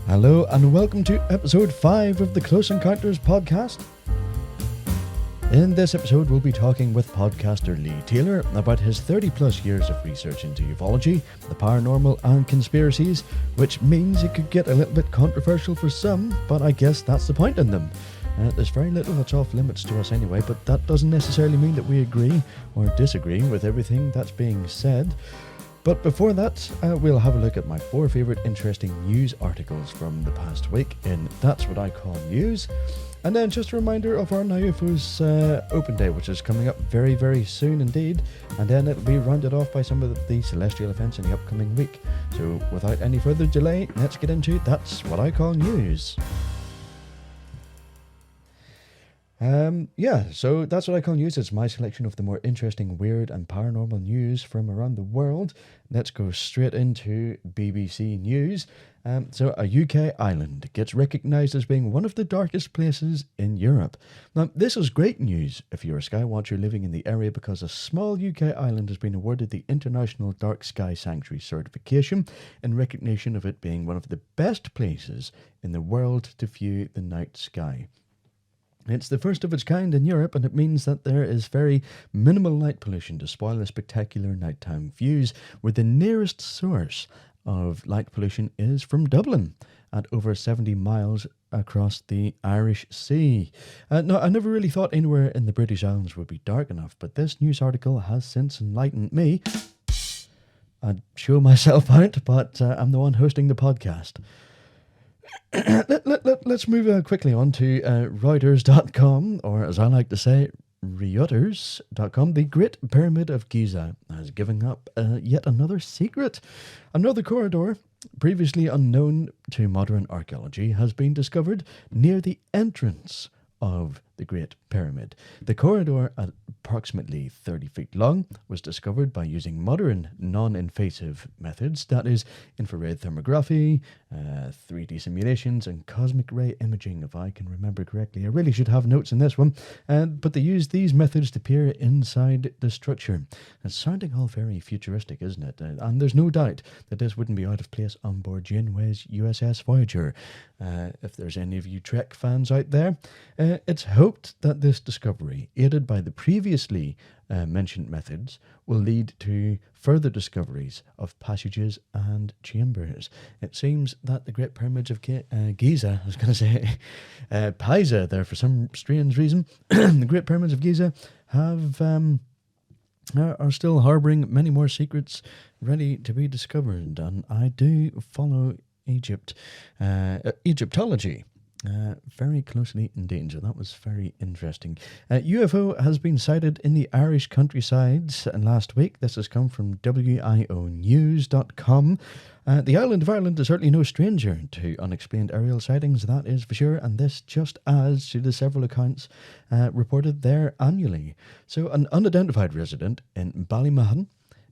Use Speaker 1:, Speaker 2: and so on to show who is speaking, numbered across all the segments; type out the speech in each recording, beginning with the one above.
Speaker 1: Hello and welcome to episode 5 of the Close Encounters podcast. In this episode, we'll be talking with podcaster Lee Taylor about his 30 plus years of research into ufology, the paranormal and conspiracies, which means it could get a little bit controversial for some, but I guess that's the point in them. There's very little that's off limits to us anyway, but that doesn't necessarily mean that we agree or disagree with everything that's being said. But before that, we'll have a look at my 4 favourite interesting news articles from the past week in That's What I Call News. And then just a reminder of our NIUFOS open day, which is coming up very, very soon indeed. And then it'll be rounded off by some of the celestial events in the upcoming week. So without any further delay, let's get into That's What I Call News. So That's What I Call News. It's my selection of the more interesting, weird and paranormal news from around the world. Let's go straight into BBC News. So a UK island gets recognised as being one of the darkest places in Europe. Now, this is great news if you're a sky watcher living in the area, because a small UK island has been awarded the International Dark Sky Sanctuary certification in recognition of it being one of the best places in the world to view the night sky. It's the first of its kind in Europe, and it means that there is very minimal light pollution to spoil the spectacular nighttime views, where the nearest source of light pollution is from Dublin, at over 70 miles across the Irish Sea. No, I never really thought anywhere in the British Islands would be dark enough, but this news article has since enlightened me. I'd show myself out, but I'm the one hosting the podcast. Let's move quickly on to Reuters.com, or as I like to say, Reuters.com. The Great Pyramid of Giza has given up yet another secret. Another corridor, previously unknown to modern archaeology, has been discovered near the entrance of the Great Pyramid. The corridor, at approximately 30 feet long, was discovered by using modern non-invasive methods, that is, infrared thermography, 3D simulations, and cosmic ray imaging, if I can remember correctly. I really should have notes in this one, but they used these methods to peer inside the structure. It's sounding all very futuristic, isn't it? And there's no doubt that this wouldn't be out of place on board Janeway's USS Voyager. If there's any of you Trek fans out there, it's hoped that this discovery, aided by the previously mentioned methods, will lead to further discoveries of passages and chambers. It seems that the Great Pyramids of Giza, I was going to say Pisa there for some strange reason, the Great Pyramids of Giza have are still harbouring many more secrets ready to be discovered. And I do follow Egyptology very closely indeed, so that was very interesting. UFO has been sighted in the Irish countryside last week. This has come from WIOnews.com. The island of Ireland is certainly no stranger to unexplained aerial sightings, that is for sure, and this just adds to the several accounts reported there annually. So an unidentified resident in Ballymahon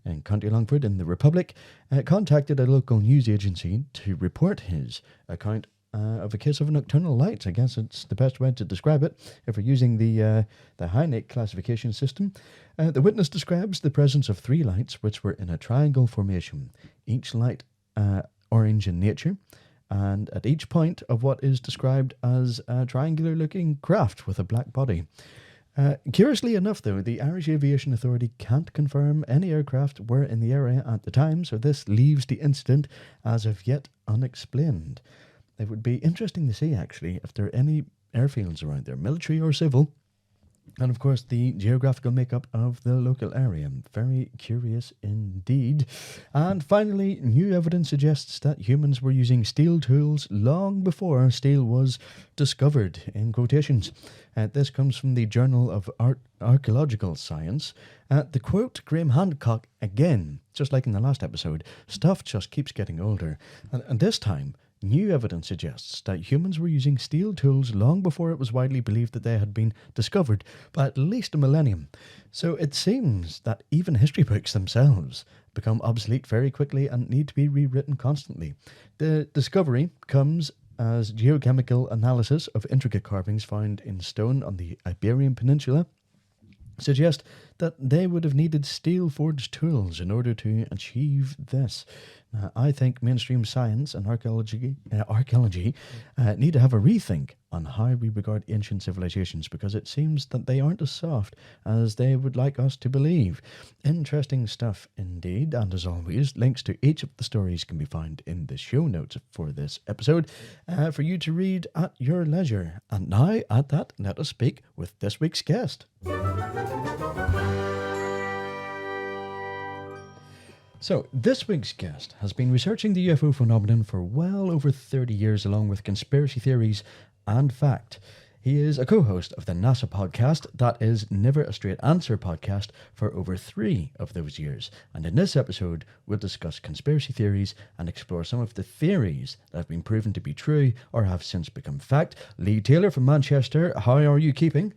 Speaker 1: in County Longford in the Republic contacted a local news agency to report his account of a case of nocturnal lights. I guess it's the best way to describe it if we're using the Heineck classification system. The witness describes the presence of 3 lights which were in a triangle formation, each light orange in nature, and at each point of what is described as a triangular-looking craft with a black body. Curiously enough, though, the Irish Aviation Authority can't confirm any aircraft were in the area at the time, so this leaves the incident as of yet unexplained. It would be interesting to see, actually, if there are any airfields around there, military or civil, and of course the geographical makeup of the local area. Very curious indeed. And finally, new evidence suggests that humans were using steel tools long before steel was discovered, in quotations. This comes from the Journal of Archaeological Science. The quote, Graham Hancock again, just like in the last episode, stuff just keeps getting older. And this time, new evidence suggests that humans were using steel tools long before it was widely believed that they had been discovered, by at least a millennium. So it seems that even history books themselves become obsolete very quickly and need to be rewritten constantly. The discovery comes as geochemical analysis of intricate carvings found in stone on the Iberian Peninsula suggest that they would have needed steel-forged tools in order to achieve this. I think mainstream science and archaeology need to have a rethink on how we regard ancient civilizations, because it seems that they aren't as soft as they would like us to believe. Interesting stuff indeed, and as always, links to each of the stories can be found in the show notes for this episode for you to read at your leisure. And now, at that, let us speak with this week's guest. So, this week's guest has been researching the UFO phenomenon for well over 30 years, along with conspiracy theories and fact. He is a co-host of the NASA podcast, that is Never a Straight Answer podcast, for over 3 of those years. And in this episode, we'll discuss conspiracy theories and explore some of the theories that have been proven to be true or have since become fact. Lee Taylor from Manchester, how are you keeping?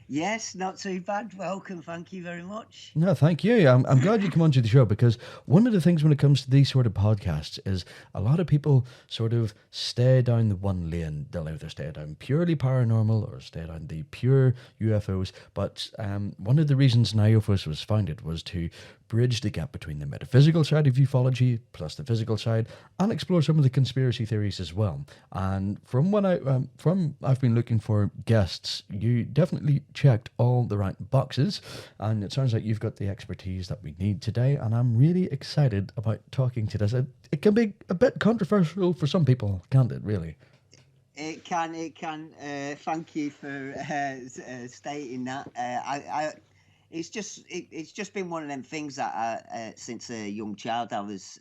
Speaker 2: Yes, not too bad. Welcome. Thank you very much.
Speaker 1: No, thank you. I'm glad you come onto the show, because one of the things when it comes to these sort of podcasts is a lot of people sort of stay down the one lane. They'll either stay down purely paranormal or stay down the pure UFOs. But one of the reasons NIUFOS was founded was to bridge the gap between the metaphysical side of ufology plus the physical side, and explore some of the conspiracy theories as well. And from when I've been looking for guests, you definitely checked all the right boxes, and it sounds like you've got the expertise that we need today, and I'm really excited about talking to this. It can be a bit controversial for some people, can't it, really?
Speaker 2: It can. Thank you for stating that. It's just been one of them things that since a young child I was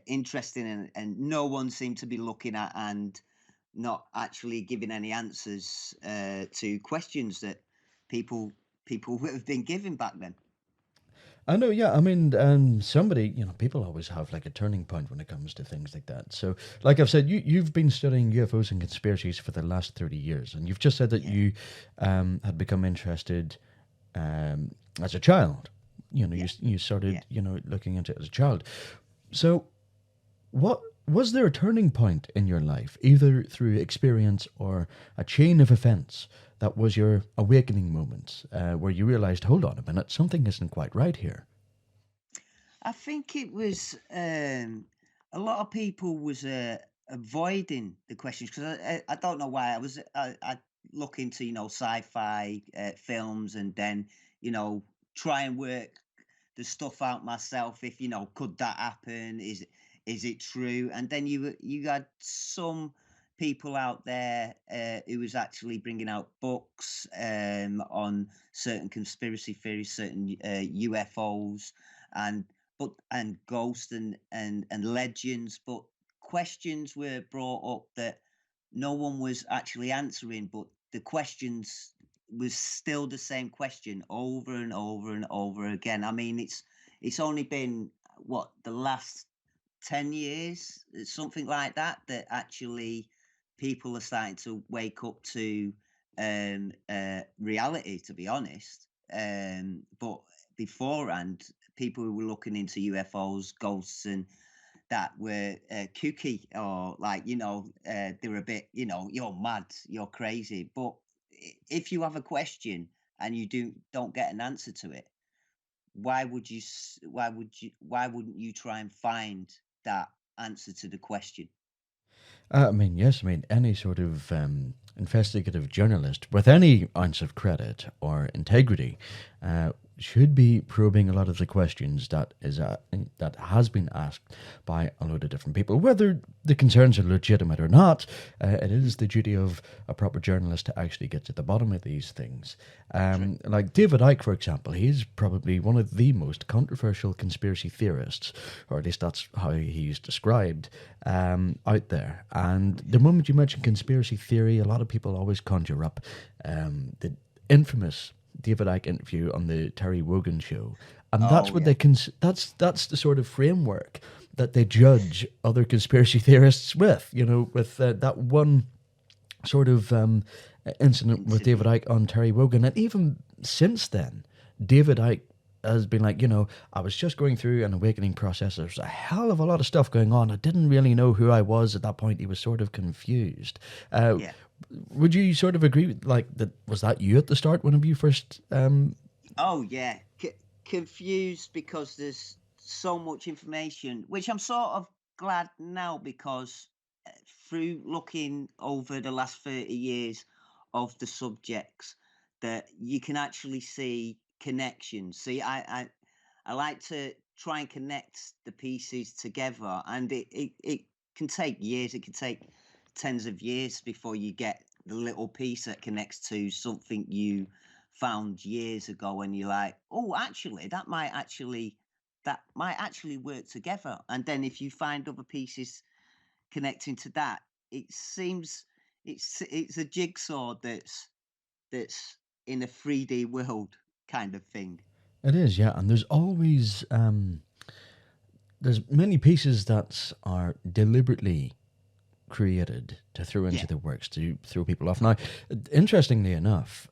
Speaker 2: interested in, and no one seemed to be looking at and not actually giving any answers to questions that people would have been given back then.
Speaker 1: I know, yeah. I mean, people always have like a turning point when it comes to things like that. So, like I've said, you've been studying UFOs and conspiracies for the last 30 years, and you've just said that you had become interested as a child. You started looking into it as a child. So what was there a turning point in your life, either through experience or a chain of events, that was your awakening moment, where you realized, hold on a minute, something isn't quite right here?
Speaker 2: I think it was a lot of people was avoiding the questions, because I don't know why. I look into sci-fi films, and then try and work the stuff out myself. If could that happen? Is it true? And then you had some people out there who was actually bringing out books on certain conspiracy theories, certain UFOs, and ghosts and legends. But questions were brought up that no one was actually answering, but the questions was still the same question over and over and over again. I mean, it's only been the last 10 years, something like that actually people are starting to wake up to reality, to be honest. But beforehand, people who were looking into UFOs, ghosts, and that were kooky, or they were a bit, you're mad, you're crazy. But if you have a question and you don't get an answer to it, why wouldn't you try and find that answer to the question?
Speaker 1: Yes. Any sort of investigative journalist with any ounce of credit or integrity should be probing a lot of the questions that has been asked by a load of different people. Whether the concerns are legitimate or not, it is the duty of a proper journalist to actually get to the bottom of these things. Like David Icke, for example, he's probably one of the most controversial conspiracy theorists, or at least that's how he's described out there. And the moment you mention conspiracy theory, a lot of people always conjure up the infamous David Icke interview on the Terry Wogan show, and that's what they that's the sort of framework that they judge other conspiracy theorists with. With that one sort of incident with David Icke on Terry Wogan, and even since then, David Icke has been like, I was just going through an awakening process. There's a hell of a lot of stuff going on. I didn't really know who I was at that point. He was sort of confused. Would you sort of agree with that? Was that you at the start whenever you first
Speaker 2: Oh yeah, confused because there's so much information, which I'm sort of glad now because through looking over the last 30 years of the subjects, that you can actually see connections. See, I like to try and connect the pieces together, and it can take years. It can take tens of years before you get the little piece that connects to something you found years ago, and you're like, oh, actually, that might actually work together. And then if you find other pieces connecting to that, it seems it's a jigsaw that's in a 3D world kind of thing.
Speaker 1: It is, yeah, and there's many pieces that are deliberately created to throw into
Speaker 2: Yeah,
Speaker 1: the works to throw people off. Now, interestingly enough,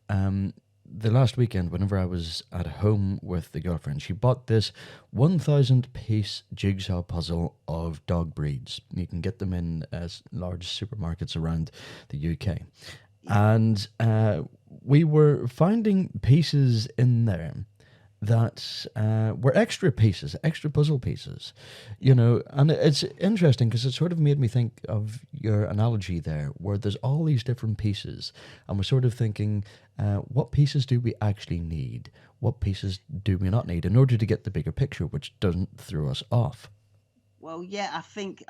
Speaker 1: the last weekend, whenever I was at home with the girlfriend, she bought this 1,000 piece jigsaw puzzle of dog breeds. You can get them in large supermarkets around the UK.
Speaker 2: yeah,
Speaker 1: And we were finding pieces in there that were extra pieces, extra puzzle pieces, you
Speaker 2: yeah.
Speaker 1: know. And it's interesting because it sort of made me think of your analogy there, where there's all these different pieces, and we're sort of thinking, what pieces do we actually need? What pieces do we not need in order to get the bigger picture, which doesn't throw us off?
Speaker 2: Well, yeah, I think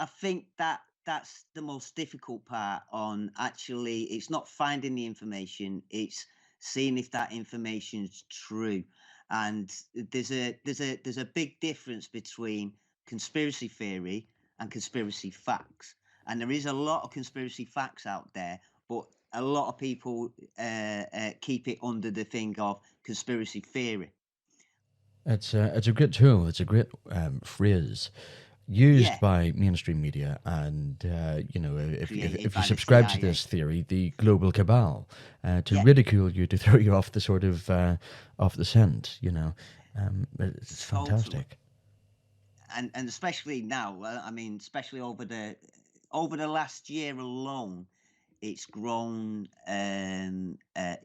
Speaker 2: that that's the most difficult part on actually it's not finding the information, it's seeing if that information's true. And there's a big difference between conspiracy theory and conspiracy facts. And there is a lot of conspiracy facts out there, but a lot of people keep it under the thing of conspiracy theory.
Speaker 1: It's a great tool. It's a great phrase used
Speaker 2: Yeah,
Speaker 1: by mainstream media, and you know,
Speaker 2: created
Speaker 1: if you
Speaker 2: by the
Speaker 1: subscribe to
Speaker 2: CIA.
Speaker 1: this theory, the global cabal, to
Speaker 2: Yeah,
Speaker 1: ridicule you, to throw you off the sort of off the scent. You know, it's
Speaker 2: totally.
Speaker 1: fantastic.
Speaker 2: And especially now, I mean, especially over the last year alone, it's grown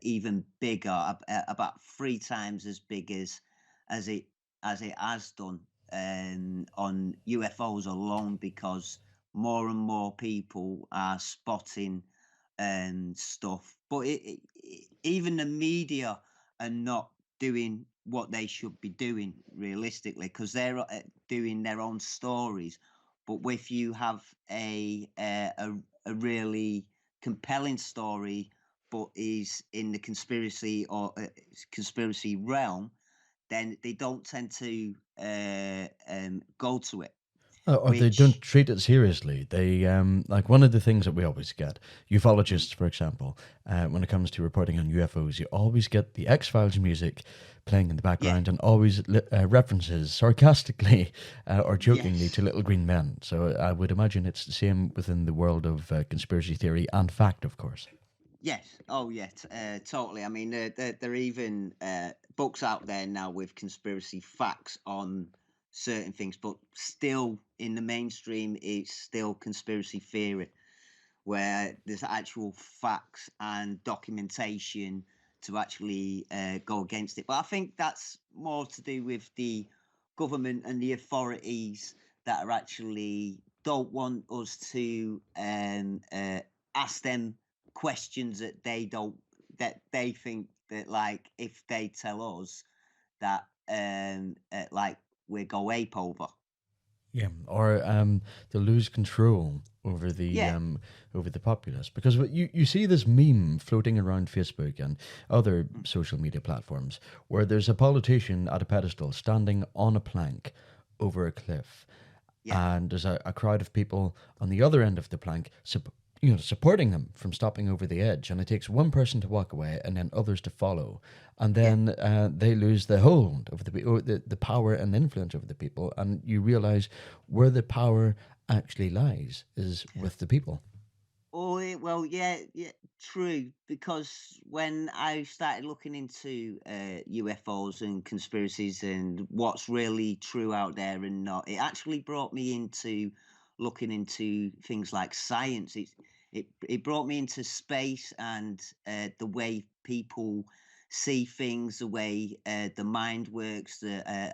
Speaker 2: even bigger, about three times as big as it it has done on UFOs alone, because more and more people are spotting stuff. But even the media are not doing what they should be doing realistically, because they're doing their own stories. But if you have a really compelling story, but is in the conspiracy or conspiracy realm, then they don't tend to go to it.
Speaker 1: Or they don't
Speaker 2: Which,
Speaker 1: treat it seriously. They like one of the things that we always get,
Speaker 2: mm,
Speaker 1: ufologists, for example, when it comes to reporting on UFOs, you always get the X Files music playing in the
Speaker 2: yeah,
Speaker 1: background, and always references sarcastically or jokingly
Speaker 2: yes.
Speaker 1: to little green men. So I would imagine it's the same within the world of conspiracy theory and fact, of course.
Speaker 2: Yes. Oh, yeah. Totally. I mean, there are even books out there now with conspiracy facts on certain things, but still in the mainstream, it's still conspiracy theory, where there's actual facts and documentation to actually go against it. But I think that's more to do with the government and the authorities that are actually don't want us to ask them questions that they don't that they think that, like, if they tell us that like, we go ape over.
Speaker 1: Yeah, or to lose control
Speaker 2: Yeah.
Speaker 1: over the populace, because you see this meme floating around Facebook and other
Speaker 2: Mm,
Speaker 1: social media platforms where there's a politician at a pedestal standing on a plank over a cliff,
Speaker 2: yeah.
Speaker 1: and there's a crowd of people on the other end of the plank, you know, supporting them from stopping over the edge. And it takes one person to walk away, and then others to follow, and
Speaker 2: Yeah.
Speaker 1: then they lose the hold over the power and influence over the people. And you realize where the power actually lies is with the people.
Speaker 2: Oh, well, yeah, yeah, true. Because when I started looking into UFOs and conspiracies and what's really true out there and not, it actually brought me into looking into things like science. It brought me into space and the way people see things, the way the mind works,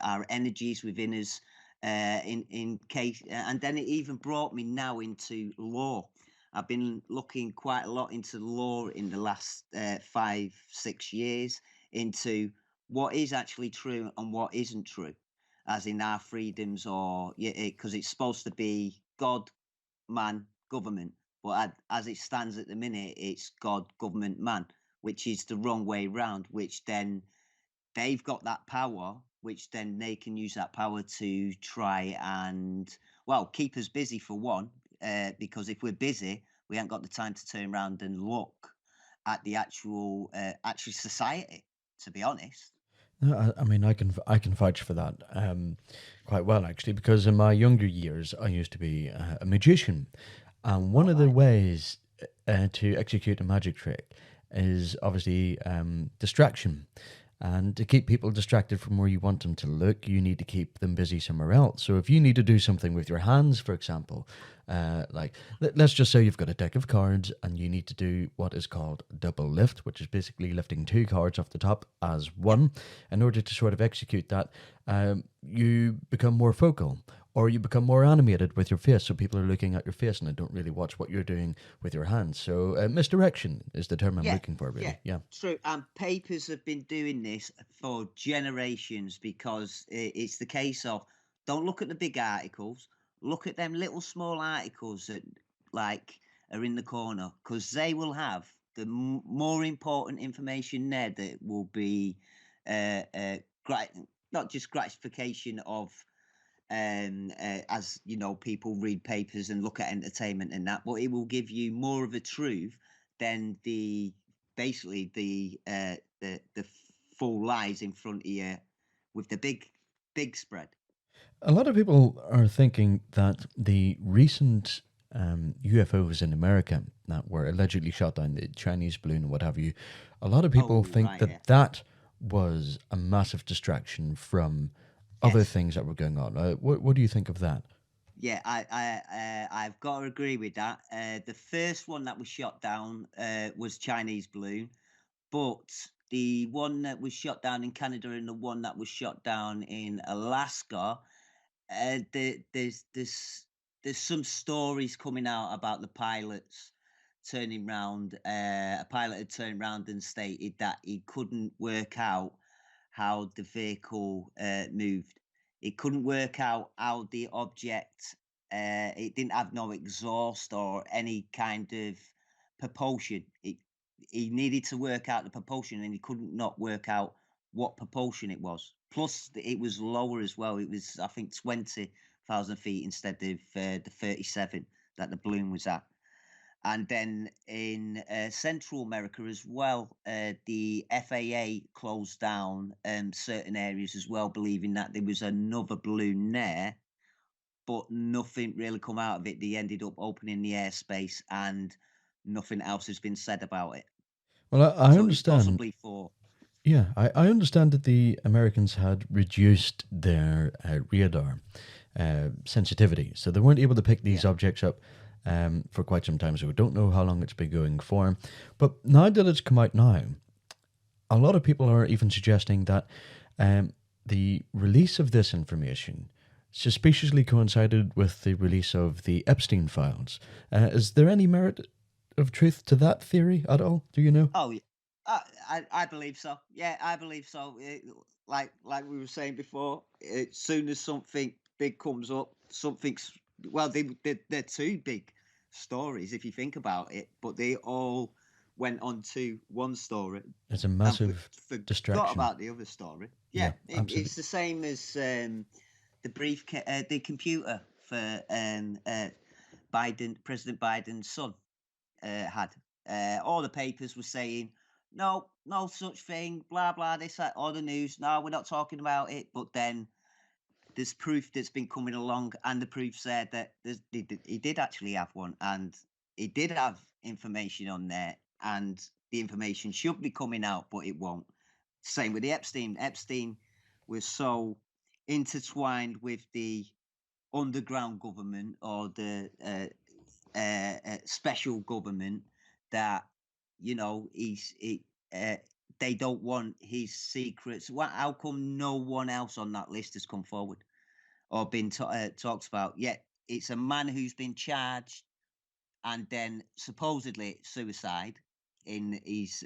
Speaker 2: our energies within us. In case, and then it even brought me now into law. I've been looking quite a lot into law in the last 5, 6 years into what is actually true and what isn't true, as in our freedoms, or yeah, because it's supposed to be God, man, government. But as it stands at the minute, it's God, government, man, which is the wrong way round. Which then they've got that power, which then they can use that power to try and, well, keep us busy for one. Because if we're busy, we haven't got the time to turn around and look at the actual society. To be honest.
Speaker 1: No, I mean, I can vouch for that quite well actually, because in my younger years I used to be a magician, and one
Speaker 2: All
Speaker 1: of the
Speaker 2: right.
Speaker 1: ways to execute a magic trick is obviously distraction. And to keep people distracted from where you want them to look, you need to keep them busy somewhere else. So if you need to do something with your hands, for example, like let's just say you've got a deck of cards and you need to do what is called double lift, which is basically lifting two cards off the top as
Speaker 2: Yep.
Speaker 1: one. In order to sort of execute that, you become more focal, or you become more animated with your face, so people are looking at your face and they don't really watch what you're doing with your hands. So misdirection is the term I'm
Speaker 2: Yeah,
Speaker 1: looking for,
Speaker 2: yeah,
Speaker 1: really. Yeah.
Speaker 2: true. And papers have been doing this for generations because it's the case of, don't look at the big articles, look at them little small articles that like are in the corner, because they will have the more important information there that will be uh, uh, grat- not just gratification of as you know, people read papers and look at entertainment and that, but it will give you more of a truth than the basically the full lies in front of you with the big spread.
Speaker 1: A lot of people are thinking that the recent UFOs in America that were allegedly shot down, the Chinese balloon and what have you, a lot of people
Speaker 2: Oh
Speaker 1: think
Speaker 2: right, yeah,
Speaker 1: that that was a massive distraction from other
Speaker 2: yes,
Speaker 1: things that were going on. What do you think of that?
Speaker 2: yeah. I've got to agree with that. The first one that was shot down was Chinese balloon. But the one that was shot down in Canada and the one that was shot down in Alaska, there's some stories coming out about the pilots turning round. A pilot had turned round and stated that he couldn't work out how the vehicle moved. He couldn't work out how the object. It didn't have no exhaust or any kind of propulsion. He needed to work out the propulsion, and he couldn't not work out what propulsion it was. Plus, it was lower as well. It was, I think, 20,000 feet instead of the 37 that the balloon was at. And then in Central America as well, the FAA closed down certain areas as well, believing that there was another balloon there, but nothing really come out of it. They ended up opening the airspace, and nothing else has been said about it.
Speaker 1: Well, I
Speaker 2: So it's
Speaker 1: understand.
Speaker 2: possibly for,
Speaker 1: Yeah, I understand that the Americans had reduced their radar sensitivity, so they weren't able to pick
Speaker 2: yeah,
Speaker 1: these objects up for quite some time. So we don't know how long it's been going for. But now that it's come out now, a lot of people are even suggesting that the release of this information suspiciously coincided with the release of the Epstein files. Is there any merit of truth to that theory at all? Do you know?
Speaker 2: oh, yeah. I believe so. Yeah, I believe so. Like we were saying before, as soon as something big comes up, something's, well, they're two big stories if you think about it, but they all went on to one story
Speaker 1: It's a
Speaker 2: and
Speaker 1: massive
Speaker 2: forgot
Speaker 1: distraction.
Speaker 2: about the other story. Yeah,
Speaker 1: Yeah,
Speaker 2: it's the same as the computer for President Biden's son had. All the papers were saying, no, no such thing, blah, blah, this, that, all the news. No, we're not talking about it. But then there's proof that's been coming along, and the proof said that he did actually have one, and he did have information on there, and the information should be coming out, but it won't. Same with the Epstein. Epstein was so intertwined with the underground government, or the special government, that he's uh, they don't want his secrets. How come no one else on that list has come forward or been talked about? Yet it's a man who's been charged and then supposedly suicide in his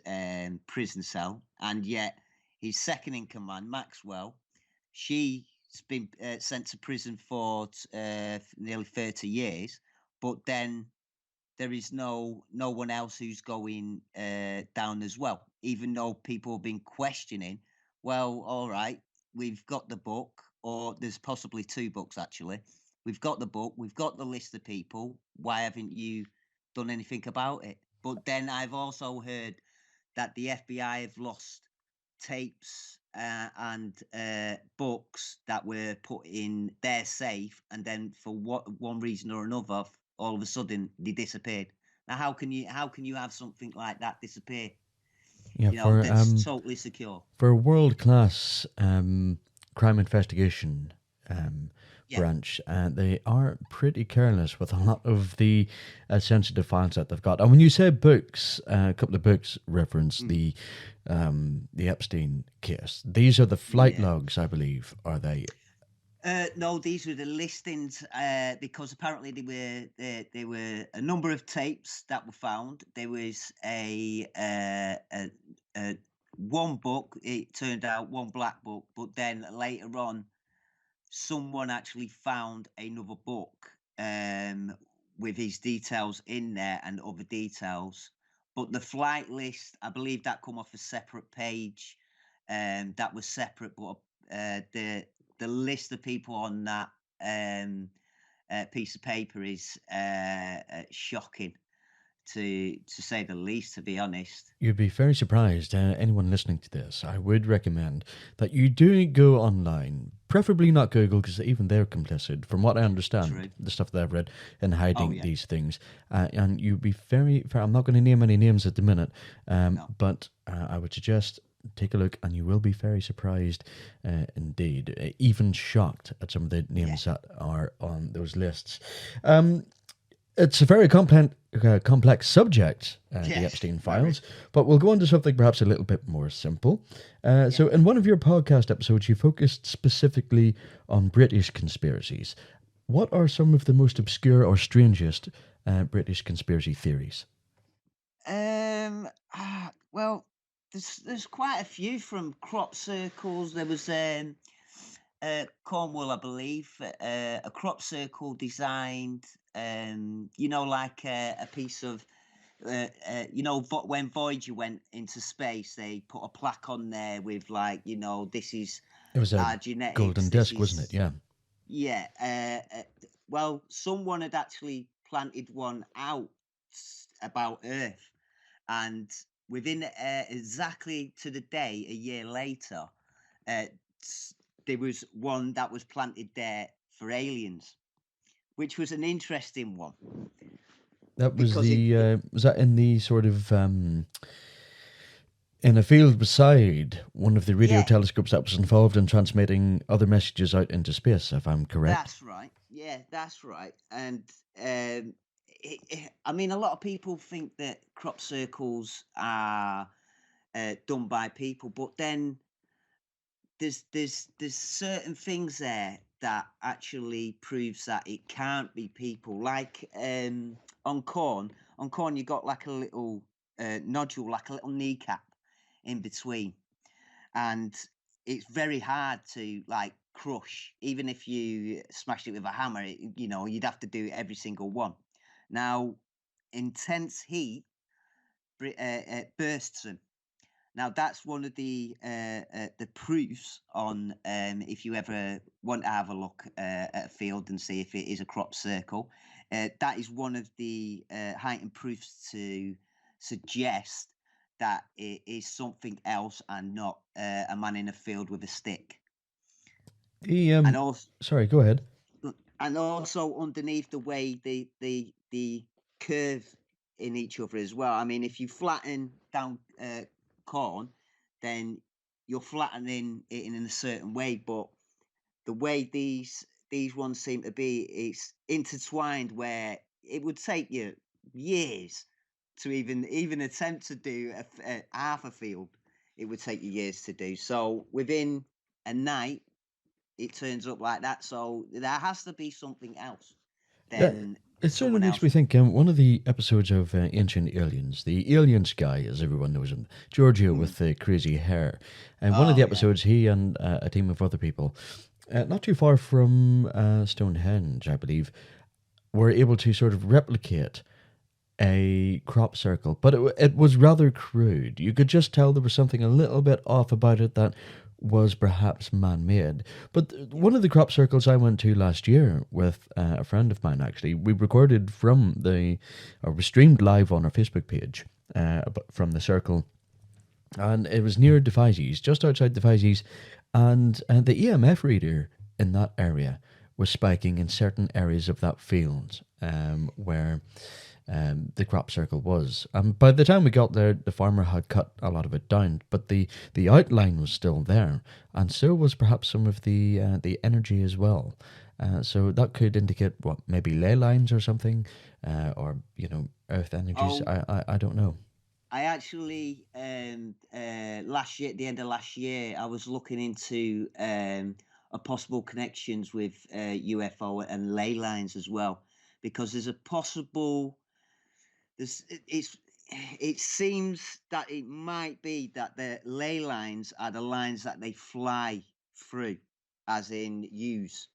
Speaker 2: prison cell, and yet his second in command, Maxwell, she's been sent to prison for nearly 30 years, but then there is no one else who's going down as well, even though people have been questioning. Well, all right, we've got the book, or there's possibly two books actually. We've got the book, we've got the list of people. Why haven't you done anything about it? But then I've also heard that the FBI have lost tapes and books that were put in their safe, and then for one reason or another, all of a sudden they disappeared. Now, how can you have something like that disappear?
Speaker 1: Yeah,
Speaker 2: That's totally secure.
Speaker 1: for world class crime investigation
Speaker 2: Yeah,
Speaker 1: branch, they are pretty careless with a lot of the sensitive files that they've got. And when you say books, a couple of books reference
Speaker 2: mm,
Speaker 1: the Epstein case. These are the flight
Speaker 2: yeah.
Speaker 1: logs, I believe, are they?
Speaker 2: No, these were the listings because apparently there were a number of tapes that were found. There was a one book. It turned out one black book, but then later on, someone actually found another book with his details in there and other details. But the flight list, I believe that come off a separate page. That was separate, but the list of people on that piece of paper is shocking to say the least. To be honest,
Speaker 1: You'd be very surprised. Anyone listening to this, I would recommend that you do go online, preferably not Google, because even they're complicit, from what I understand,
Speaker 2: true.
Speaker 1: the stuff that I've read, in
Speaker 2: Oh
Speaker 1: hiding
Speaker 2: yeah,
Speaker 1: these things. And you'd be I'm not going to name any names at the minute,
Speaker 2: no,
Speaker 1: but I would suggest take a look, and you will be very surprised indeed, even shocked at some of the
Speaker 2: yeah,
Speaker 1: names that are on those lists. It's a very complex subject, the
Speaker 2: yes,
Speaker 1: Epstein
Speaker 2: very,
Speaker 1: files, but we'll go on to something perhaps a little bit more simple.
Speaker 2: yeah.
Speaker 1: So, in one of your podcast episodes, you focused specifically on British conspiracies. What are some of the most obscure or strangest British conspiracy theories?
Speaker 2: Well, there's quite a few from crop circles. There was Cornwall, I believe, a crop circle designed, like a piece of, when Voyager went into space, they put a plaque on there with like, this is
Speaker 1: It was a
Speaker 2: our
Speaker 1: golden
Speaker 2: genetics. This
Speaker 1: disc, wasn't it?
Speaker 2: is
Speaker 1: Yeah.
Speaker 2: yeah. Well, someone had actually planted one out about Earth, and within exactly to the day a year later, uh, there was one that was planted there for aliens, which was an interesting one
Speaker 1: That was
Speaker 2: because it,
Speaker 1: was that in the sort of in a field beside one of the radio
Speaker 2: yeah,
Speaker 1: telescopes that was involved in transmitting other messages out into space, if I'm correct?
Speaker 2: that's right. Yeah, that's right. And I mean, a lot of people think that crop circles are done by people, but then there's certain things there that actually proves that it can't be people. Like on corn, you got like a little nodule, like a little kneecap in between, and it's very hard to like crush. Even if you smashed it with a hammer, you'd have to do every single one. Now, intense heat bursts them. Now that's one of the proofs on if you ever want to have a look at a field and see if it is a crop circle. That is one of the heightened proofs to suggest that it is something else and not a man in a field with a stick.
Speaker 1: The
Speaker 2: And also,
Speaker 1: sorry, go ahead.
Speaker 2: and also underneath the way the curve in each other as well. I mean, if you flatten down corn, then you're flattening it in a certain way. But the way these ones seem to be, it's intertwined where it would take you years to even attempt to do a half a field. it would take you years to do. So within a night, it turns up like that. So there has to be something else
Speaker 1: Yeah,
Speaker 2: than
Speaker 1: it certainly
Speaker 2: someone
Speaker 1: makes me
Speaker 2: else.
Speaker 1: think. One of the episodes of Ancient Aliens, the alien guy, as everyone knows him, Giorgio
Speaker 2: Mm.
Speaker 1: with the crazy hair, and one of the
Speaker 2: Oh yeah,
Speaker 1: episodes, he and a team of other people, not too far from Stonehenge, I believe, were able to sort of replicate a crop circle, but it was rather crude. You could just tell there was something a little bit off about it that was perhaps man made. But
Speaker 2: yeah.
Speaker 1: one of the crop circles I went to last year with a friend of mine, actually, we recorded or we streamed live on our Facebook page from the circle, and it was near Devizes, just outside Devizes, and the EMF reader in that area was spiking in certain areas of that field where the crop circle was. By the time we got there, the farmer had cut a lot of it down, but the outline was still there, and so was perhaps some of the energy as well. So that could indicate what, maybe ley lines or something, or earth energies.
Speaker 2: Oh,
Speaker 1: I don't know.
Speaker 2: I actually last year, at the end of last year, I was looking into a possible connections with UFO and ley lines as well, because there's a possible. It's it seems that it might be that the ley lines are the lines that they fly through, as in use.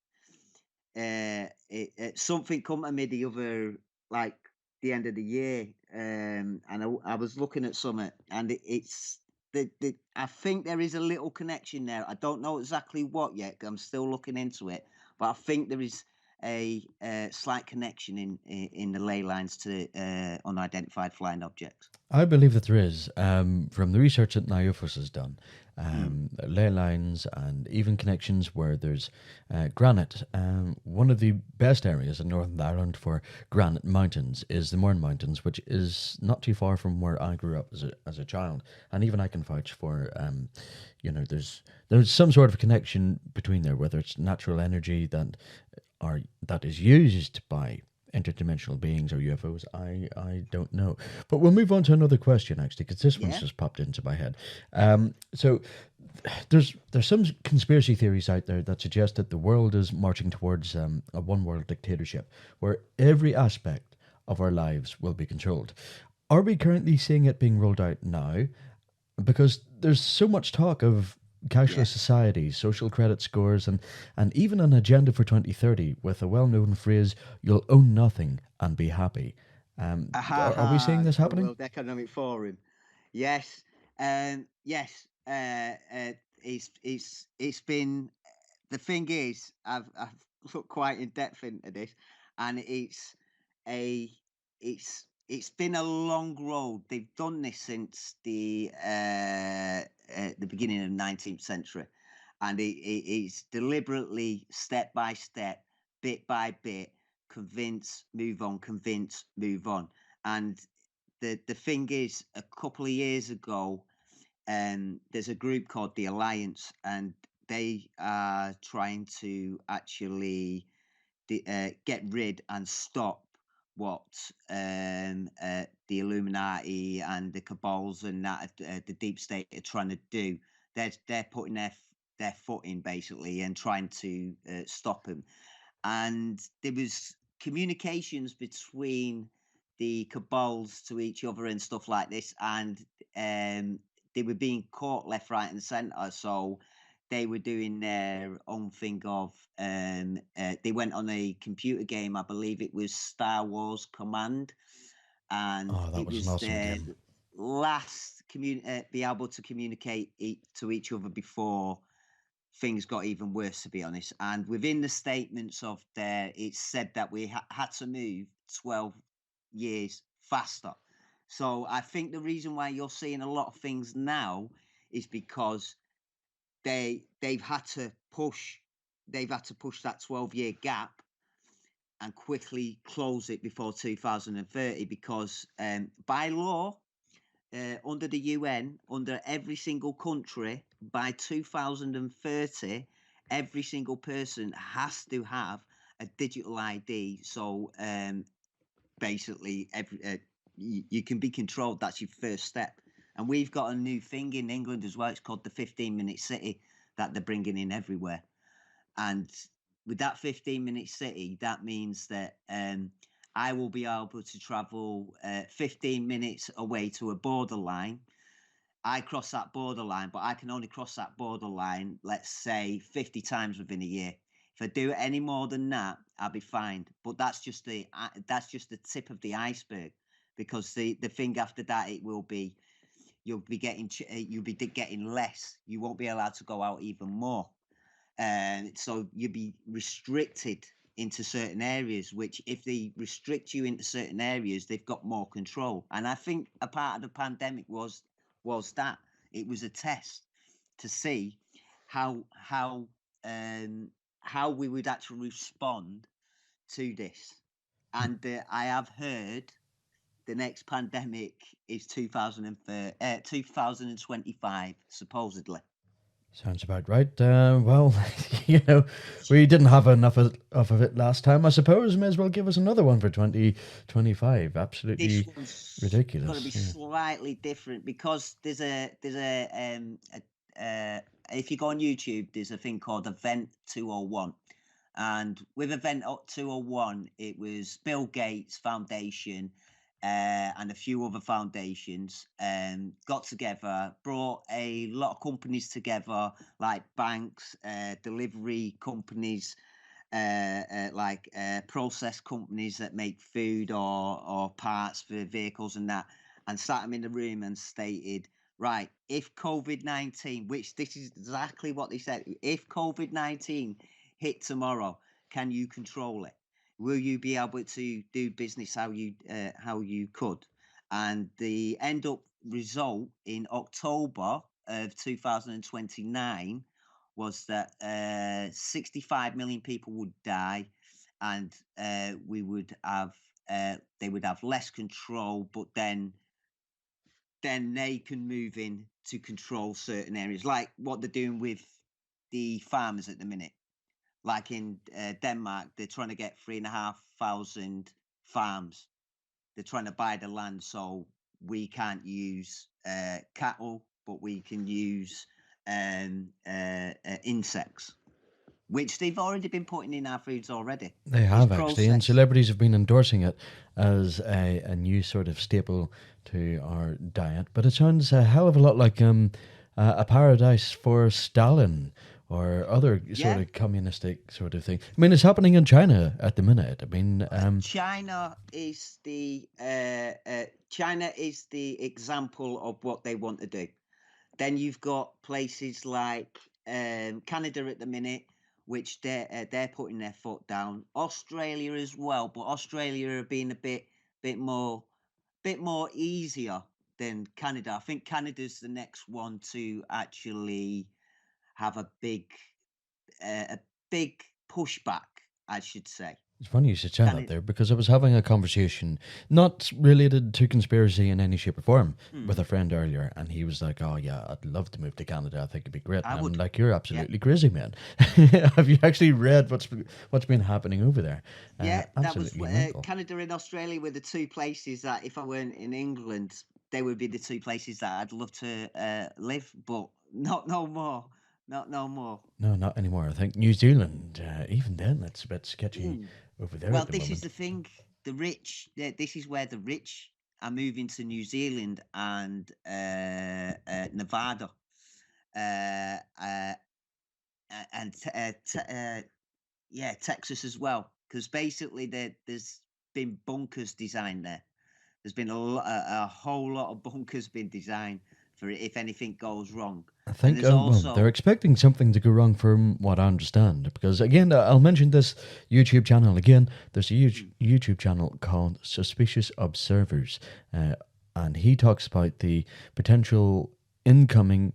Speaker 2: Something come to me the other, like, the end of the year, and I was looking at something, and it's I think there is a little connection there. I don't know exactly what yet. 'Cause I'm still looking into it, but I think there is a slight connection in the ley lines to unidentified flying objects.
Speaker 1: I believe that there is, from the research that NIUFOS has done,
Speaker 2: Mm.
Speaker 1: ley lines and even connections where there's granite. One of the best areas in Northern Ireland for granite mountains is the Mourne Mountains, which is not too far from where I grew up as a child. And even I can vouch for, there's some sort of connection between there, whether it's natural energy that is used by interdimensional beings or UFOs. I don't know. But we'll move on to another question, actually, because this one's
Speaker 2: Yeah.
Speaker 1: just popped into my head. So there's some conspiracy theories out there that suggest that the world is marching towards a one world dictatorship where every aspect of our lives will be controlled. Are we currently seeing it being rolled out now? Because there's so much talk of cashless
Speaker 2: Yeah.
Speaker 1: societies, social credit scores, and even an agenda for 2030 with a well-known phrase, "You'll own nothing and be happy." Are we seeing this
Speaker 2: The
Speaker 1: happening?
Speaker 2: World Economic Forum. Yes. Yes. It's been, the thing is, I've looked quite in depth into this, and a it's been a long road. They've done this since the beginning of the 19th century, and it's deliberately, step by step, bit by bit, convince, move on. And the thing is, a couple of years ago, there's a group called the Alliance, and they are trying to actually get rid and stop what the Illuminati and the cabals and that the deep state are trying to do. They're putting their foot in, basically, and trying to stop them. And there was communications between the cabals to each other and stuff like this, and they were being caught left, right, and center. So they were doing their own thing of, they went on a computer game, I believe it was Star Wars Command, and
Speaker 1: Oh, that
Speaker 2: it
Speaker 1: was an
Speaker 2: was
Speaker 1: awesome
Speaker 2: their
Speaker 1: game.
Speaker 2: last be able to communicate to each other before things got even worse, to be honest. And within the statements of there, it said that we had to move 12 years faster. So I think the reason why you're seeing a lot of things now is because they've had to push that 12-year gap and quickly close it before 2030, because by law, under the UN, under every single country, by 2030, every single person has to have a digital ID. So basically, you can be controlled. That's your first step. And we've got a new thing in England as well. It's called the 15-minute city that they're bringing in everywhere. And with that 15-minute city, that means that I will be able to travel 15 minutes away to a borderline. I cross that borderline, but I can only cross that borderline, let's say, 50 times within a year. If I do any more than that, I'll be fined. But that's just the tip of the iceberg, because the thing after that, it will be you'll be getting less. You won't be allowed to go out even more. So you'll be restricted into certain areas, which if they restrict you into certain areas, they've got more control. And I think a part of the pandemic was that it was a test to see how we would actually respond to this. And I have heard the next pandemic is 2025, supposedly.
Speaker 1: Sounds about right. Well, we didn't have enough of it last time. I suppose may as well give us another one for 2025.
Speaker 2: This
Speaker 1: Absolutely
Speaker 2: one's
Speaker 1: ridiculous.
Speaker 2: going to be slightly different, because there's if you go on YouTube, there's a thing called Event 201. And with Event 201, it was Bill Gates Foundation and a few other foundations got together, brought a lot of companies together, like banks, delivery companies, like process companies that make food or parts for vehicles and that, and sat them in the room and stated, right, if COVID-19, which this is exactly what they said, if COVID-19 hit tomorrow, can you control it? Will you be able to do business how you could? And the end up result in October of 2029 was that 65 million people would die, and we would have they would have less control, but then they can move in to control certain areas, like what they're doing with the farmers at the minute. Like in Denmark, they're trying to get 3,500 farms. They're trying to buy the land, so we can't use cattle, but we can use insects, which they've already been putting in our foods already.
Speaker 1: They have actually, and celebrities have been endorsing it as a new sort of staple to our diet. But it sounds a hell of a lot like a paradise for Stalin or other sort of communistic sort of thing. I mean, it's happening in China at the minute. I mean,
Speaker 2: China is the example of what they want to do. Then you've got places like Canada at the minute, which they're putting their foot down. Australia as well, but Australia are being a bit more easier than Canada. I think Canada's the next one to actually have a big pushback, I should say.
Speaker 1: It's funny you should say that there, because I was having a conversation not related to conspiracy in any shape or form with a friend earlier, and he was like, "Oh yeah, I'd love to move to Canada. I think it'd be great." And I'm like, "You're absolutely crazy, man." Have you actually read what's been happening over there?
Speaker 2: Yeah, that was Canada and Australia were the two places that, if I weren't in England, they would be the two places that I'd love to live, but not no more. Not no more.
Speaker 1: No, not anymore. I think New Zealand, even then, that's a bit sketchy over there.
Speaker 2: Well, this is the thing. The rich, this is where the rich are moving to New Zealand and Nevada, and Texas as well. Because basically, there's been bunkers designed there. There's been a whole lot of bunkers been designed for if anything goes wrong.
Speaker 1: I think they're expecting something to go wrong from what I understand. Because again, I'll mention this YouTube channel again. There's a YouTube channel called Suspicious Observers. And he talks about the potential incoming,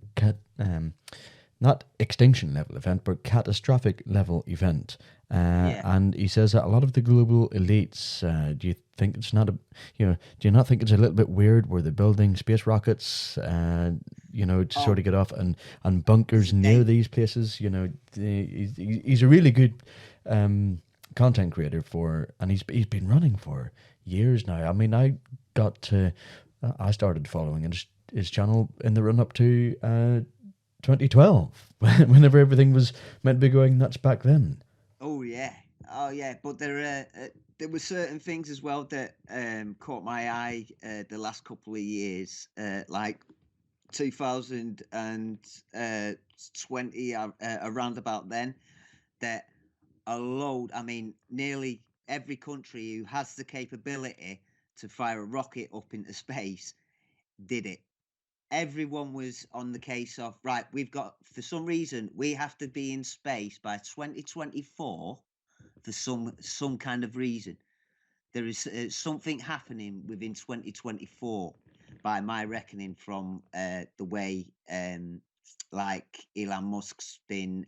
Speaker 1: not extinction level event, but catastrophic level event. And he says that a lot of the global elites, do you think it's not do you not think it's a little bit weird where they're building space rockets, to sort of get off and bunkers near these places? He's a really good content creator and he's been running for years now. I mean, I started following and his channel in the run up to 2012, whenever everything was meant to be going nuts back then.
Speaker 2: Oh yeah, oh yeah. But there were certain things as well that caught my eye the last couple of years, like 2020, around about then. That a load. I mean, nearly every country who has the capability to fire a rocket up into space did it. Everyone was on the case of, right, we've got, for some reason, we have to be in space by 2024 for some kind of reason. There is something happening within 2024, by my reckoning, from the way like Elon Musk's been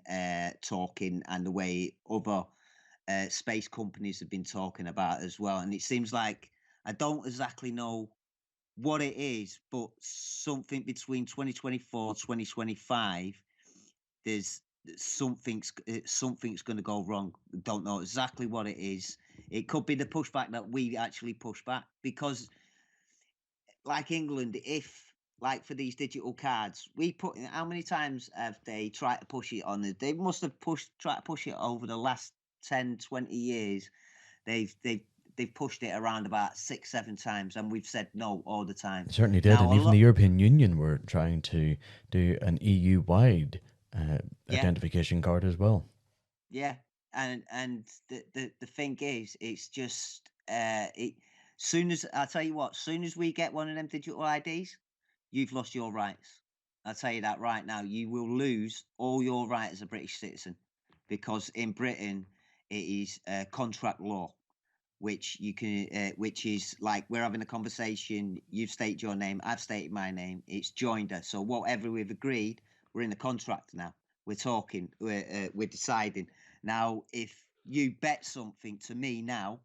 Speaker 2: talking, and the way other space companies have been talking about as well. And it seems like, I don't exactly know what it is, but something between 2024 2025, there's something's going to go wrong. Don't know exactly what it is. It could be the pushback that we actually push back, because like England, if like for these digital cards, we put, how many times have they tried to push it on? They must have tried to push it over the last 10, 20 years. They've pushed it around about 6, 7 times, and we've said no all the time.
Speaker 1: It certainly did,
Speaker 2: Now
Speaker 1: and
Speaker 2: a
Speaker 1: even the
Speaker 2: lot,
Speaker 1: European Union were trying to do an EU-wide
Speaker 2: yeah,
Speaker 1: identification card as well.
Speaker 2: yeah, and the thing is, it's just it. Soon as I tell you what, soon as we get one of them digital IDs, you've lost your rights. I'll tell you that right now. You will lose all your rights as a British citizen, because in Britain it is contract law, which you can, which is like, we're having a conversation. You've stated your name, I've stated my name. It's joinder. So whatever we've agreed, we're in the contract now. We're talking. We're deciding now. If you bet something to me now,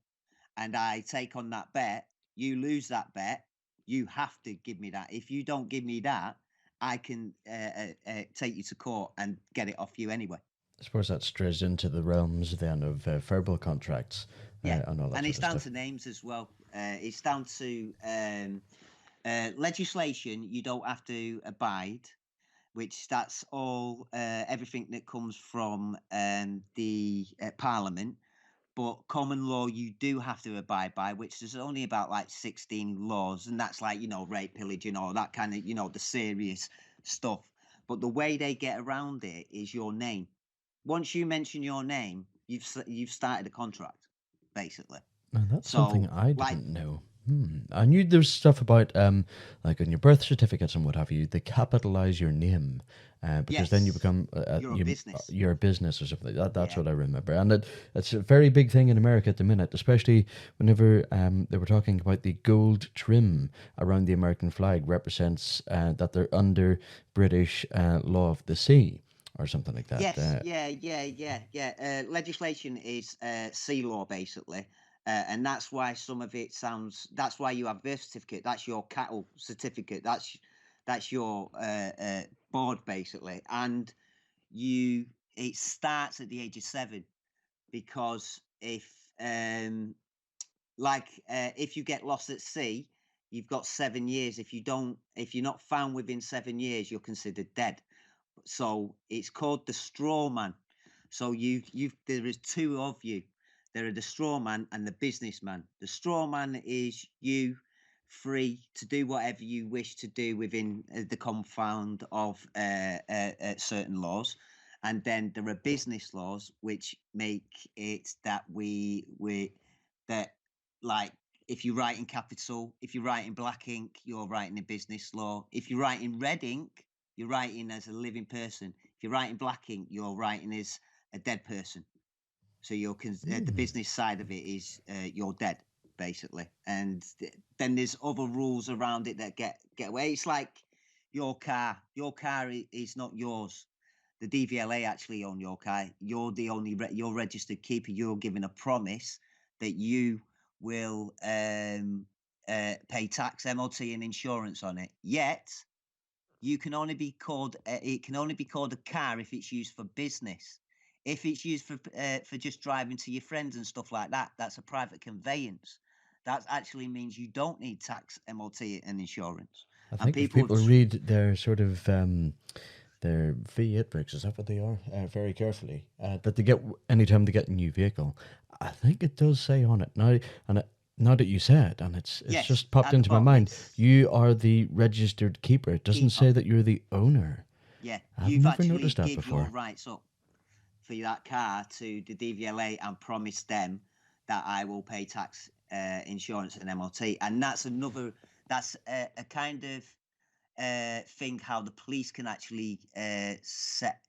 Speaker 2: and I take on that bet, you lose that bet. You have to give me that. If you don't give me that, I can take you to court and get it off you anyway.
Speaker 1: I suppose that strays into the realms then of verbal contracts
Speaker 2: Yeah,
Speaker 1: and all that
Speaker 2: and
Speaker 1: sort
Speaker 2: it's
Speaker 1: of
Speaker 2: down
Speaker 1: stuff.
Speaker 2: to names as well. It's down to legislation you don't have to abide, which that's all, everything that comes from the Parliament. But common law you do have to abide by, which there's only about like 16 laws, and that's like, rape, pillage, that kind of, the serious stuff. But the way they get around it is your name. Once you mention your name, you've started a contract, basically.
Speaker 1: Now, that's something
Speaker 2: So
Speaker 1: I
Speaker 2: like,
Speaker 1: didn't know. I knew there was stuff about, like on your birth certificates and what have you, they capitalize your name, because then you
Speaker 2: yes,
Speaker 1: become
Speaker 2: you're a business.
Speaker 1: you're a business or something. That's
Speaker 2: Yeah.
Speaker 1: what I remember, and it's a very big thing in America at the minute, especially whenever they were talking about the gold trim around the American flag represents that they're under British law of the sea or something like that.
Speaker 2: Yes, yeah. Legislation is sea law, basically, and that's why some of it sounds. That's why you have birth certificate. That's your cattle certificate. That's your board, basically, and you. It starts at the age of 7, because if you get lost at sea, you've got 7 years. If you're not found within 7 years, you're considered dead. So it's called the straw man. So there is two of you. There are the straw man and the businessman. The straw man is you, free to do whatever you wish to do within the confound of certain laws. And then there are business laws which make it that we that, like, if you write in capital, if you write in black ink, you're writing in business law. If you write in red ink, you're writing as a living person. If you're writing black ink, you're writing as a dead person. So the
Speaker 1: Hmm.
Speaker 2: business side of it is you're dead, basically. And then there's other rules around it that get away. It's like your car. Your car is not yours. The DVLA actually own your car. You're the only you're registered keeper. You're given a promise that you will pay tax, MOT, and insurance on it. Yet you can only be called it can only be called a car if it's used for business. If it's used for just driving to your friends and stuff like that, that's a private conveyance. That actually means you don't need tax, MOT, and insurance.
Speaker 1: I
Speaker 2: and
Speaker 1: think if
Speaker 2: people
Speaker 1: people
Speaker 2: have
Speaker 1: read their sort of their V8 books, is that what they are? Very carefully, that they get anytime they get a new vehicle. I think it does say on it now, and now that you say it, and it's
Speaker 2: yes,
Speaker 1: just popped
Speaker 2: at the
Speaker 1: into my
Speaker 2: bottom
Speaker 1: mind.
Speaker 2: it's
Speaker 1: You are the registered keeper. It doesn't
Speaker 2: keeper.
Speaker 1: say that you're the owner.
Speaker 2: Yeah,
Speaker 1: I've
Speaker 2: you've
Speaker 1: never
Speaker 2: actually
Speaker 1: noticed that
Speaker 2: give your
Speaker 1: before.
Speaker 2: rights up for that car to the DVLA and promise them that I will pay tax, insurance, and MOT. And that's another. That's a kind of thing how the police can actually set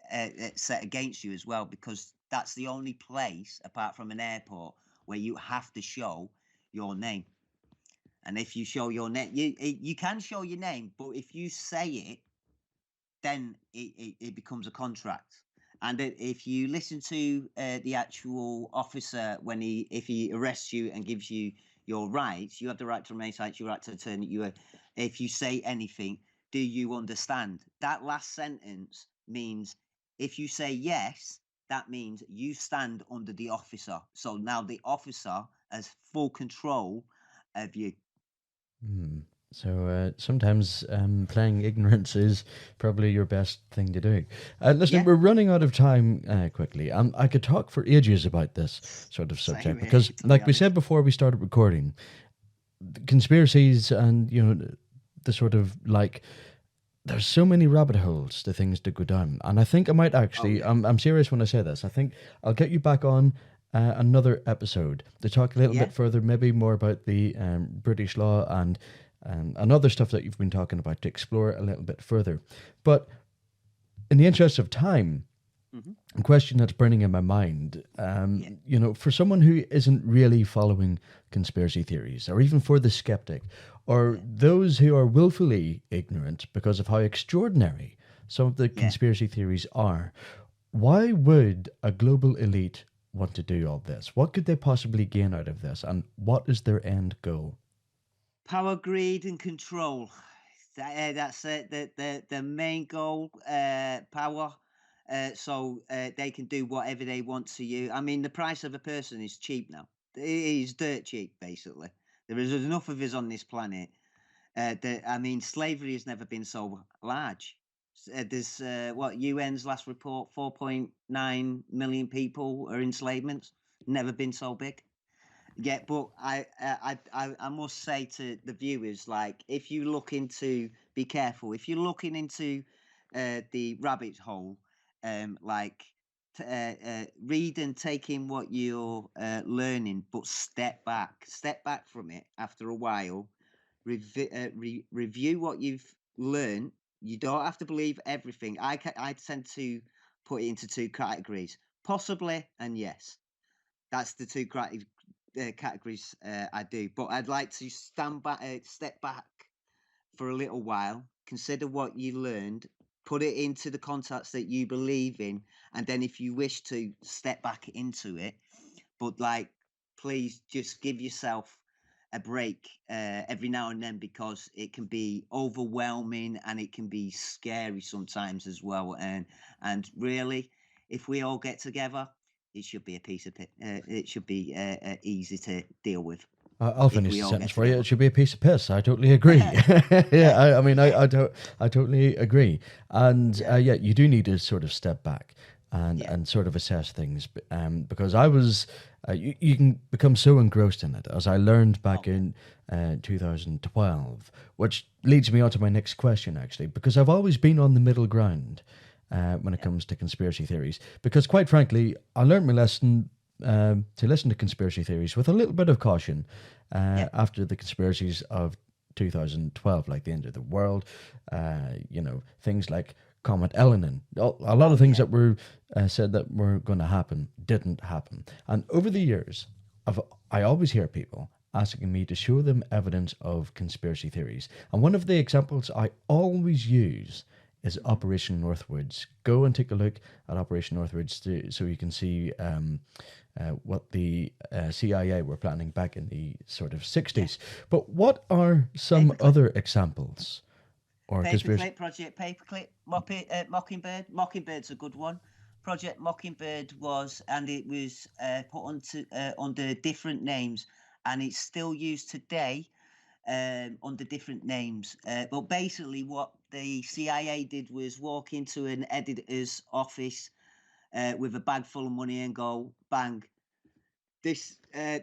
Speaker 2: against you as well, because that's the only place apart from an airport where you have to show your name. And if you show your name, you can show your name, but if you say it, then it becomes a contract. And if you listen to the actual officer when if he arrests you and gives you your rights, you have the right to remain silent, your right to turn you. If you say anything, do you understand? That last sentence means if you say yes, that means you stand under the officer. So now the officer has full control of you.
Speaker 1: Hmm. So sometimes playing ignorance is probably your best thing to do. Listen,
Speaker 2: Yeah,
Speaker 1: we're running out of time quickly. I could talk for ages about this sort of
Speaker 2: same
Speaker 1: subject
Speaker 2: here,
Speaker 1: because,
Speaker 2: to be
Speaker 1: like we said
Speaker 2: honest.
Speaker 1: before we started recording, conspiracies and the sort of like there's so many rabbit holes to things to go down, and I think I might
Speaker 2: Oh
Speaker 1: actually.
Speaker 2: yeah,
Speaker 1: I'm serious when I say this. I think I'll get you back on another episode to talk a little
Speaker 2: yeah.
Speaker 1: bit further, maybe more about the British law and other stuff that you've been talking about to explore a little bit further. But in the interest of time,
Speaker 2: Hmm.
Speaker 1: a question that's burning in my mind,
Speaker 2: Yeah,
Speaker 1: for someone who isn't really following conspiracy theories, or even for the skeptic, or
Speaker 2: yeah,
Speaker 1: those who are willfully ignorant because of how extraordinary some of the
Speaker 2: yeah.
Speaker 1: conspiracy theories are, why would a global elite want to do all this? What could they possibly gain out of this? And what is their end goal?
Speaker 2: Power, greed, and control. That's it. The main goal. Power. So they can do whatever they want to you. I mean, the price of a person is cheap now. It is dirt cheap, basically. There is enough of us on this planet. I mean, slavery has never been so large. There's what UN's last report: 4.9 million people are enslavement. Never been so big. Yeah, but I must say to the viewers, like, if you look into, be careful. If you're looking into the rabbit hole, like, read and take in what you're learning, but step back from it after a while. Review what you've learned. You don't have to believe everything. I tend to put it into two categories: possibly and yes. That's the two categories I do. But I'd like to step back for a little while, consider what you learned, put it into the context that you believe in, and then if you wish to step back into it, but like, please just give yourself a break every now and then, because it can be overwhelming and it can be scary sometimes as well. And really, if we all get together, it should be a piece of it should be easy to deal with
Speaker 1: I'll
Speaker 2: if
Speaker 1: finish
Speaker 2: we
Speaker 1: the
Speaker 2: all
Speaker 1: sentence
Speaker 2: get
Speaker 1: for you.
Speaker 2: together.
Speaker 1: It should be a piece of piss. I totally agree. Yeah,
Speaker 2: Yeah,
Speaker 1: I mean, I totally agree. And
Speaker 2: yeah,
Speaker 1: yeah, you do need to sort of step back
Speaker 2: yeah.
Speaker 1: and sort of assess things. Because I was, you can become so engrossed in it, as I learned back
Speaker 2: Oh yeah,
Speaker 1: in 2012, which leads me on to my next question, actually, because I've always been on the middle ground when it
Speaker 2: yeah,
Speaker 1: comes to conspiracy theories. Because quite frankly, I learned my lesson to listen to conspiracy theories with a little bit of caution
Speaker 2: yeah,
Speaker 1: after the conspiracies of 2012, like the end of the world, things like Comet Elenin. A lot
Speaker 2: oh
Speaker 1: of things
Speaker 2: yeah,
Speaker 1: that were said that were going to happen didn't happen. And over the
Speaker 2: yeah,
Speaker 1: years, I always hear people asking me to show them evidence of conspiracy theories. And one of the examples I always use is
Speaker 2: hmm,
Speaker 1: Operation Northwoods. Go and take a look at Operation Northwoods so you can see what the CIA were planning back in the sort of
Speaker 2: yeah.
Speaker 1: 60s. But what are some
Speaker 2: Paperclip.
Speaker 1: other examples or conspiracy?
Speaker 2: Paperclip, Project Paperclip, Mockingbird. Mockingbird's a good one. Project Mockingbird was, and it was put onto under different names, and it's still used today. under different names. But basically, what the CIA did was walk into an editor's office with a bag full of money and go, bang, this,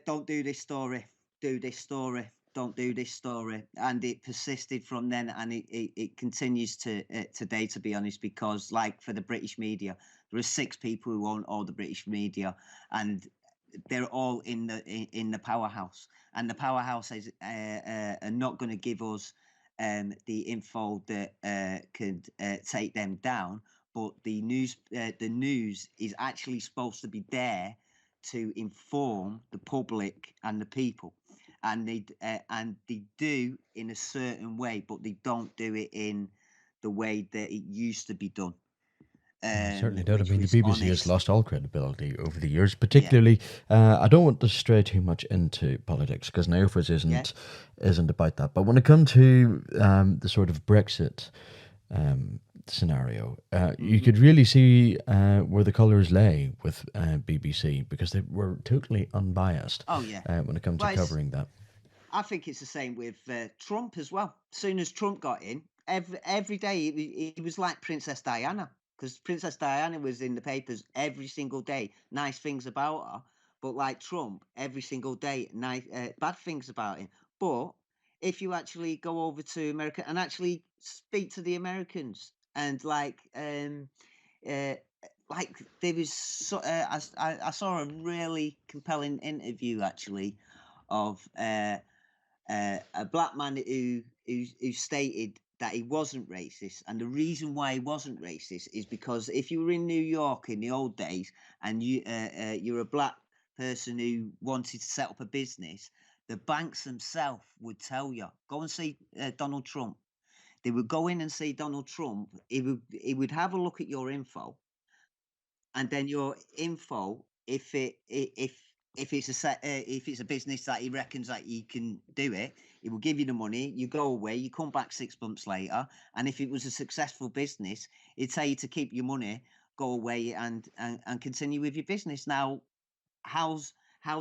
Speaker 2: don't do this story, do this story, don't do this story. And it persisted from then, and it continues to today, to be honest, because, like, for the British media, there are 6 people who own all the British media, and they're all in the powerhouse, and the powerhouse is are not going to give us the info that could take them down. But the news is actually supposed to be there to inform the public and the people, and they do in a certain way, but they don't do it in the way that it used to be done,
Speaker 1: Certainly don't. I
Speaker 2: which
Speaker 1: mean, the
Speaker 2: was
Speaker 1: BBC has
Speaker 2: honest.
Speaker 1: lost all credibility over the years.
Speaker 2: Yeah,
Speaker 1: Particularly, I don't want to stray too much into politics because NIUFOS
Speaker 2: yeah.
Speaker 1: isn't about that. But when it comes to the sort of Brexit scenario, you
Speaker 2: Hmm.
Speaker 1: could really see where the colours lay with BBC because they were totally unbiased
Speaker 2: Oh yeah.
Speaker 1: when it comes to
Speaker 2: Well,
Speaker 1: covering that.
Speaker 2: I think it's the same with Trump as well. Soon as Trump got in, every day he was like Princess Diana, because Princess Diana was in the papers every single day, nice things about her. But like Trump, every single day, nice bad things about him. But if you actually go over to America and actually speak to the Americans, and uh, there was I saw a really compelling interview actually of a black man who stated that he wasn't racist, and the reason why he wasn't racist is because if you were in New York in the old days and you're a black person who wanted to set up a business, the banks themselves would tell you go and see Donald Trump. They would go in and see Donald Trump. He would have a look at your info, and then your info, if it's if it's a business that he reckons that he can do it, he will give you the money. You go away, you come back 6 months later, and if it was a successful business, he'd tell you to keep your money, go away, and continue with your business. Now, how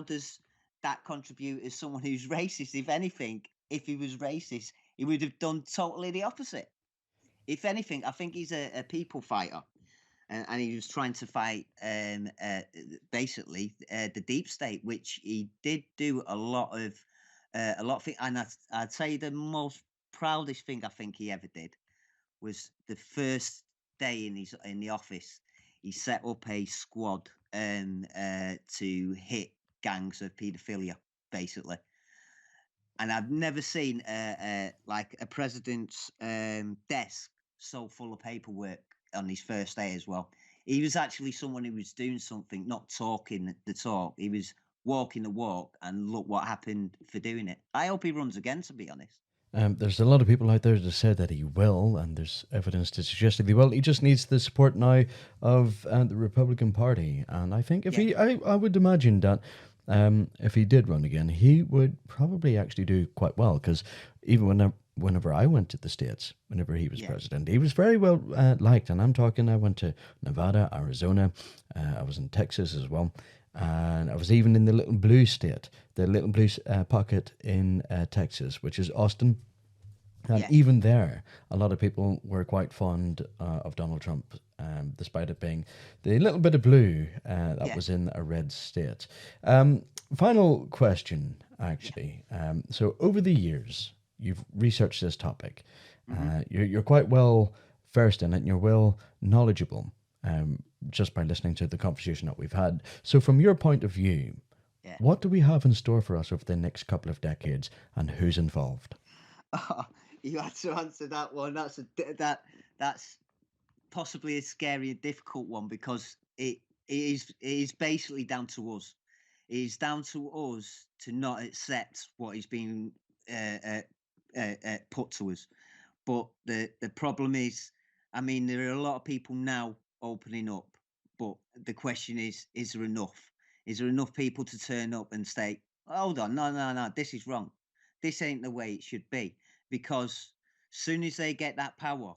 Speaker 2: does that contribute as someone who's racist? If anything, if he was racist, he would have done totally the opposite. If anything, I think he's a people fighter, and he was trying to fight basically the deep state, which he did do a lot of things. And I'd say the most proudest thing I think he ever did was the first day in the office. He set up a squad to hit gangs of paedophilia, basically. And I've never seen like a president's desk so full of paperwork on his first day as well. He was actually someone who was doing something, not talking the talk. He was walking the walk, and look what happened for doing it. I hope he runs again, to be honest.
Speaker 1: There's a lot of people out there that said that he will, and there's evidence to suggest that he will. He just needs the support now of the Republican Party, and I think if
Speaker 2: Yeah,
Speaker 1: I would imagine that if he did run again, he would probably actually do quite well because even whenever I went to the States, whenever he was
Speaker 2: yeah,
Speaker 1: president, he was very well liked, and I'm talking. I went to Nevada, Arizona, I was in Texas as well. And I was even in the little blue state, the little blue pocket in Texas, which is Austin. And
Speaker 2: yeah,
Speaker 1: even there, a lot of people were quite fond of Donald Trump, despite it being the little bit of blue that
Speaker 2: yeah,
Speaker 1: was in a red state. Final question,
Speaker 2: yeah.
Speaker 1: actually. So, over the years, you've researched this topic.
Speaker 2: Hmm.
Speaker 1: You're quite well versed in it, and you're well knowledgeable just by listening to the conversation that we've had. So, from your point of view,
Speaker 2: Yeah.
Speaker 1: what do we have in store for us over the next couple of decades, and who's involved?
Speaker 2: Oh, you had to answer that one. That's possibly a scary and difficult one, because it is basically down to us. It is down to us to not accept what is being uh, uh, put to us. But the problem is, I mean, there are a lot of people now opening up, but the question is there enough? Is there enough people to turn up and say, hold on, no, no, no, this is wrong. This ain't the way it should be. Because soon as they get that power,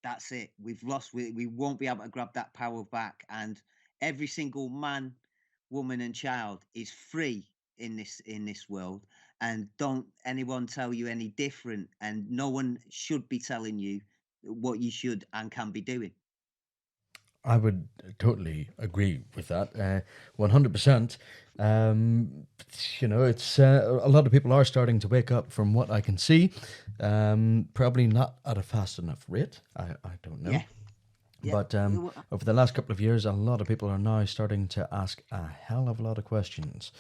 Speaker 2: that's it. We've lost. We won't be able to grab that power back. And every single man, woman, and child is free in this world. and don't anyone tell you any different. And no one should be telling you what you should and can be doing.
Speaker 1: I would totally agree with that, 100%. Um, it's a lot of people are starting to wake up from what I can see. Probably not at a fast enough rate. I don't know.
Speaker 2: Yeah, yeah,
Speaker 1: But over the last couple of years, a lot of people are now starting to ask a hell of a lot of questions,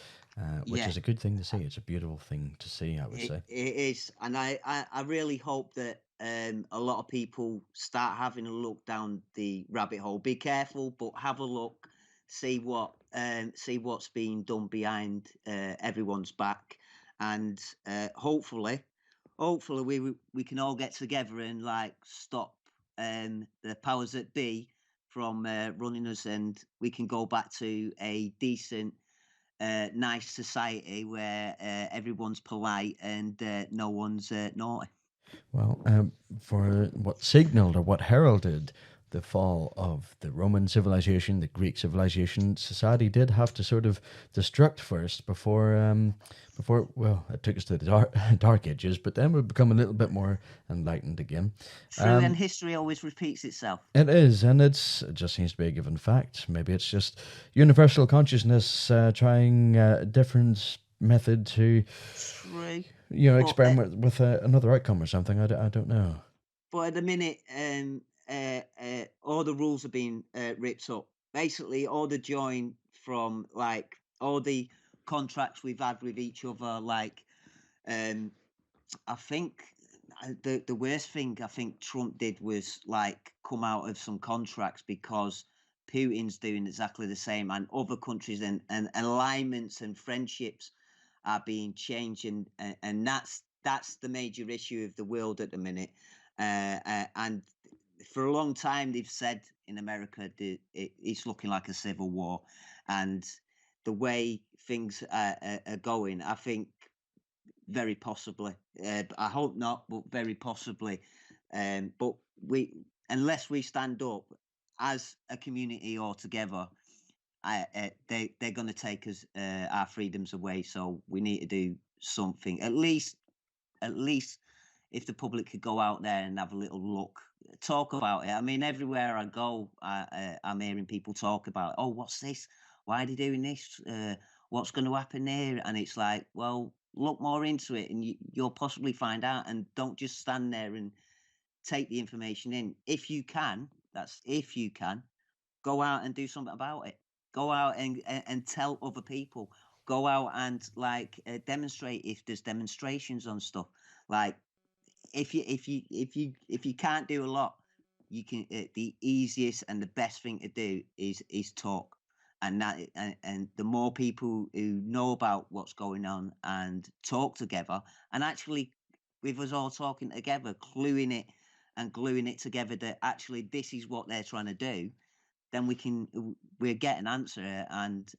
Speaker 1: which
Speaker 2: yeah.
Speaker 1: is a good thing to see. It's a beautiful thing to see, I would say.
Speaker 2: It is, and I really hope that a lot of people start having a look down the rabbit hole. Be careful, but have a look, see what's being done behind everyone's back, and hopefully we can all get together and like stop the powers that be from running us, and we can go back to a decent nice society where everyone's polite and no one's naughty.
Speaker 1: Well, for what signaled or what heralded the fall of the Roman civilization, the Greek civilization, society did have to sort of destruct first before well, it took us to the dark ages, but then we become a little bit more enlightened again.
Speaker 2: True, and history always repeats itself.
Speaker 1: It is, and it just seems to be a given fact. Maybe it's just universal consciousness trying a different method to,
Speaker 2: True, but
Speaker 1: experiment with another outcome or something. I don't know.
Speaker 2: at the minute, all the rules are being ripped up. Basically, all the join from like all the contracts we've had with each other, like um, I think the worst thing I think Trump did was like come out of some contracts because Putin's doing exactly the same, and other countries and alignments and friendships are being changed, and that's the major issue of the world at the minute. And for a long time, they've said in America that it's looking like a civil war, and the way things are going, I think very possibly. I hope not, but very possibly. But we, unless we stand up as a community all together, they're going to take us our freedoms away. So we need to do something. At least if the public could go out there and have a little look, talk about it. I mean, everywhere I go, I'm hearing people talk about, oh, what's this? Why are they doing this? What's going to happen there? And it's like, well, look more into it, and you'll possibly find out. And don't just stand there and take the information in. If you can, that's if you can, go out and do something about it. Go out and tell other people. Go out and like demonstrate if there's demonstrations on stuff. Like if you can't do a lot, you can. The easiest and the best thing to do is talk, and and the more people who know about what's going on and talk together, and actually with us all talking together, cluing it and gluing it together that actually this is what they're trying to do, then we'll get an answer and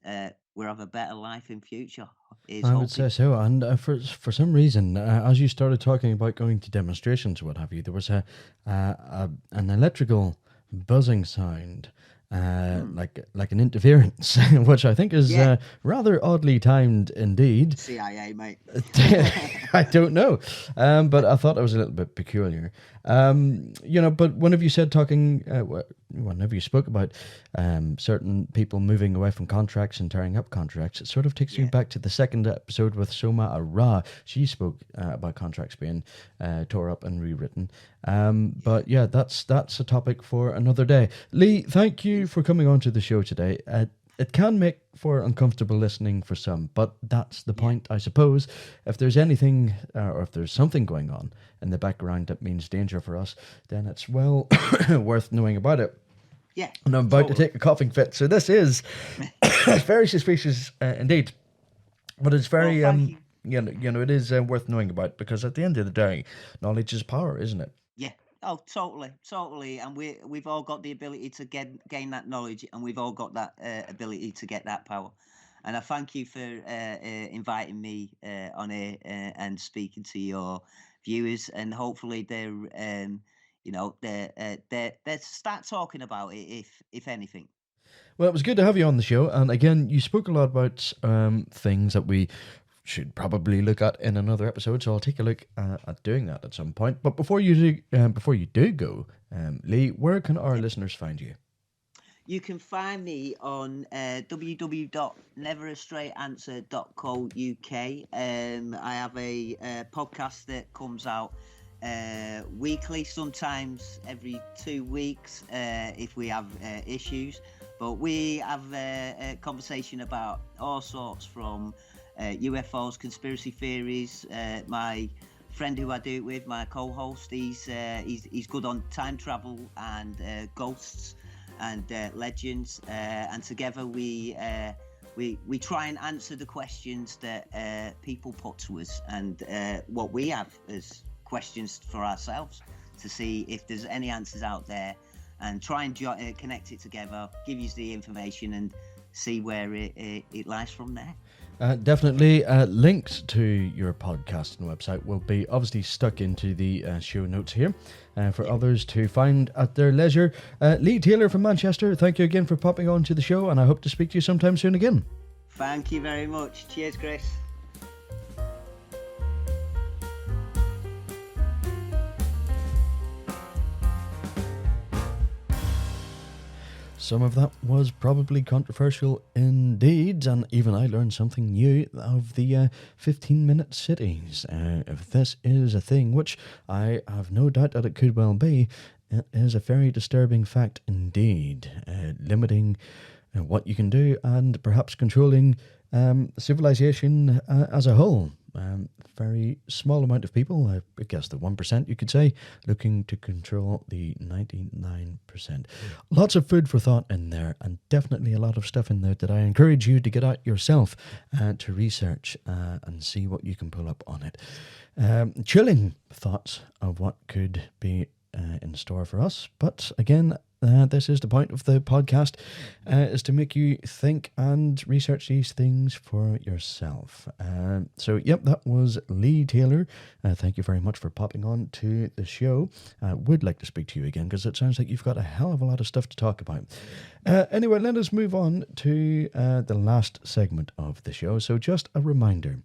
Speaker 2: we'll have a better life in future. Is
Speaker 1: I would
Speaker 2: hoping.
Speaker 1: say so, and for some reason, as you started talking about going to demonstrations, what have you, there was an electrical buzzing sound,
Speaker 2: Hmm.
Speaker 1: like an interference, which I think is
Speaker 2: Yeah,
Speaker 1: rather oddly timed indeed.
Speaker 2: CIA mate.
Speaker 1: I don't know, but I thought it was a little bit peculiar. But whenever you said talking, whenever you spoke about certain people moving away from contracts and tearing up contracts, it sort of takes me
Speaker 2: Yeah,
Speaker 1: back to the second episode with Soma Ara. She spoke about contracts being tore up and rewritten.
Speaker 2: yeah.
Speaker 1: But yeah, that's a topic for another day. Lee, thank you for coming on to the show today. It can make for uncomfortable listening for some, but that's the
Speaker 2: Yeah,
Speaker 1: point, I suppose. If there's anything or if there's something going on in the background that means danger for us, then it's well worth knowing about it.
Speaker 2: yeah,
Speaker 1: And I'm about to
Speaker 2: totally.
Speaker 1: take a coughing fit, so this is very suspicious indeed. But it's
Speaker 2: Well,
Speaker 1: very
Speaker 2: thank you.
Speaker 1: it is worth knowing about because at the end of the day, knowledge is power, isn't it?
Speaker 2: Yeah. Oh, totally, totally. And we've all got the ability to gain that knowledge, and we've all got that ability to get that power. And I thank you for inviting me on here and speaking to your viewers, and hopefully they start talking about it if anything.
Speaker 1: Well, it was good to have you on the show, and again, you spoke a lot about things that we should probably look at in another episode. So I'll take a look at doing that at some point. But before you do go, Lee, where can our listeners find you?
Speaker 2: You can find me on www.neverastraightanswer.co.uk. I have a podcast that comes out weekly, sometimes every 2 weeks if we have issues. But we have a conversation about all sorts, from UFOs, conspiracy theories. My friend who I do it with, my co-host, he's good on time travel and ghosts and legends, and together we try and answer the questions that people put to us, and what we have as questions for ourselves, to see if there's any answers out there, and try and connect it together, give you the information, and see where it lies from there.
Speaker 1: Definitely. Links to your podcast and website will be obviously stuck into the show notes here for others to find at their leisure. Lee Taylor from Manchester, thank you again for popping on to the show, and I hope to speak to you sometime soon again.
Speaker 2: Thank you very much. Cheers, Chris.
Speaker 1: Some of that was probably controversial indeed, and even I learned something new of the 15-minute cities. If this is a thing, which I have no doubt that it could well be, it is a very disturbing fact indeed, limiting what you can do and perhaps controlling civilization as a whole. Very small amount of people, I guess the 1% you could say, looking to control the 99%. Lots of food for thought in there, and definitely a lot of stuff in there that I encourage you to get out yourself to research and see what you can pull up on it. Chilling thoughts of what could be in store for us, but again, this is the point of the podcast, is to make you think and research these things for yourself. So, yep, that was Lee Taylor. Thank you very much for popping on to the show. I would like to speak to you again, because it sounds like you've got a hell of a lot of stuff to talk about. Anyway, let us move on to the last segment of the show. So just a reminder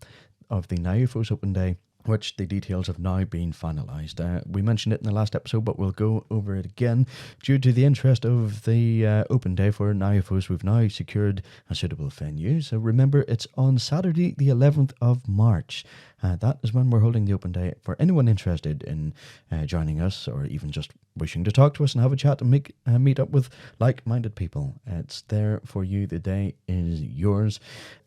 Speaker 1: of the NIUFOS Open Day, which the details have now been finalised. We mentioned it in the last episode, but we'll go over it again. Due to the interest of the open day for NIUFOS, we've now secured a suitable venue. So remember, it's on Saturday, the 11th of March. That is when we're holding the open day. For anyone interested in joining us, or even just wishing to talk to us and have a chat and meet up with like-minded people, it's there for you. The day is yours.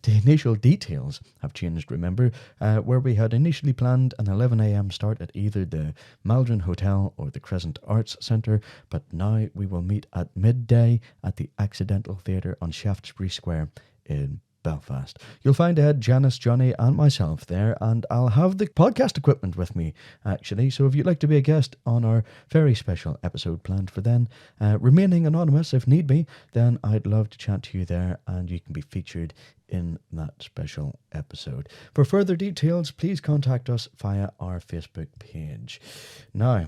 Speaker 1: The initial details have changed, remember, where we had initially planned an 11 a.m. start at either the Maldron Hotel or the Crescent Arts Centre, but now we will meet at midday at the Accidental Theatre on Shaftesbury Square in Belfast. You'll find Ed, Janice, Johnny and myself there, and I'll have the podcast equipment with me actually, so if you'd like to be a guest on our very special episode planned for then, remaining anonymous if need be, then I'd love to chat to you there and you can be featured in that special episode. For further details, please contact us via our Facebook page. Now,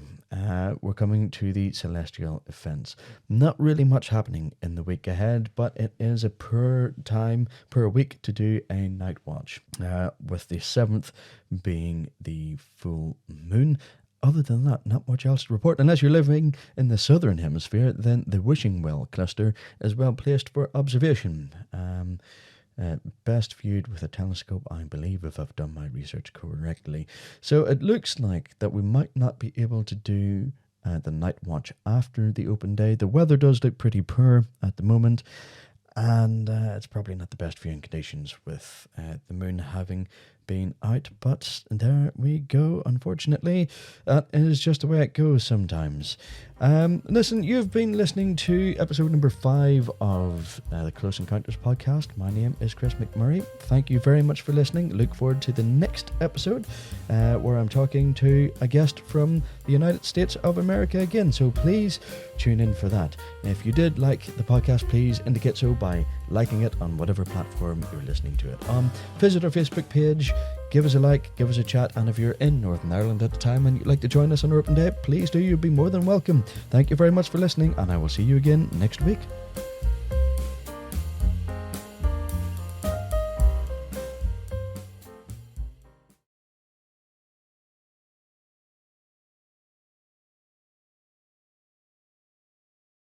Speaker 1: we're coming to the celestial events. Not really much happening in the week ahead, but it is a per week to do a night watch, with the 7th being the full moon. Other than that, not much else to report. Unless you're living in the southern hemisphere, then the Wishing Well cluster is well placed for observation. Best viewed with a telescope, I believe, if I've done my research correctly. So it looks like that we might not be able to do the night watch after the open day. The weather does look pretty poor at the moment, and it's probably not the best viewing conditions with the moon having been out, but there we go. Unfortunately, that is just the way it goes sometimes. Listen, you've been listening to episode number 5 of the Close Encounters podcast. My name is Chris McMurray. Thank you very much for listening. Look forward to the next episode where I'm talking to a guest from the United States of America again, so please tune in for that. If you did like the podcast, please indicate so by liking it on whatever platform you're listening to it on. Visit our Facebook page, give us a like, give us a chat, and if you're in Northern Ireland at the time and you'd like to join us on our open day, please do. You'll be more than welcome. Thank you very much for listening, and I will see you again next week.